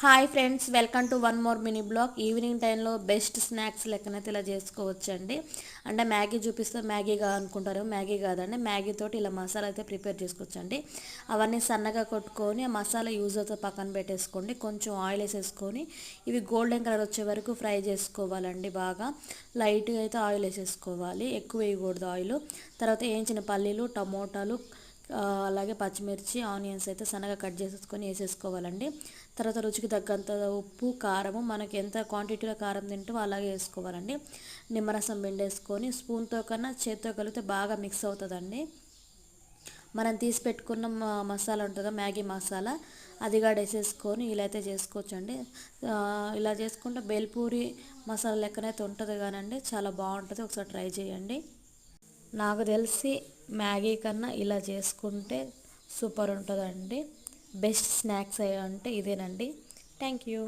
Hi friends, welcome to one more mini blog. Evening టైంలో best snacks లెక్కనైతే ఇలా చేసుకోవచ్చండి. అంటే మ్యాగీ చూపిస్తే మ్యాగీగా అనుకుంటారు, మ్యాగీ కాదండి. మ్యాగీతోటి ఇలా మసాలా అయితే ప్రిపేర్ చేసుకోవచ్చండి. అవన్నీ సన్నగా కొట్టుకొని ఆ మసాలా యూజ్ అవుతే పక్కన పెట్టేసుకోండి. కొంచెం ఆయిల్ వేసేసుకొని ఇవి గోల్డెన్ కలర్ వచ్చే వరకు ఫ్రై చేసుకోవాలండి. బాగా లైట్గా అయితే ఆయిల్ వేసేసుకోవాలి, ఎక్కువ వేయకూడదు ఆయిల్. తర్వాత వేయించిన పల్లీలు, టమోటాలు, అలాగే పచ్చిమిర్చి, ఆనియన్స్ అయితే సన్నగా కట్ చేసేసుకొని వేసేసుకోవాలండి. తర్వాత రుచికి తగ్గంత ఉప్పు, కారము, మనకి ఎంత క్వాంటిటీలో కారం తింటామో అలాగే వేసుకోవాలండి. నిమ్మరసం పిండేసుకొని స్పూన్తో కన్నా చేత్తో కలిపితే బాగా మిక్స్ అవుతుందండి. మనం తీసి పెట్టుకున్న మసాలా ఉంటుందా, మ్యాగీ మసాలా, అది కూడా వేసేసుకొని ఇలా అయితే చేసుకోవచ్చండి. ఇలా చేసుకుంటే బేల్పూరి మసాలా లెక్కనైతే ఉంటుంది కానండి, చాలా బాగుంటుంది. ఒకసారి ట్రై చేయండి. నాకు తెలిసి మ్యాగీ కన్నా ఇలా చేసుకుంటే సూపర్ ఉంటుందండి. బెస్ట్ స్నాక్స్ అంటే ఇదేనండి. Thank you.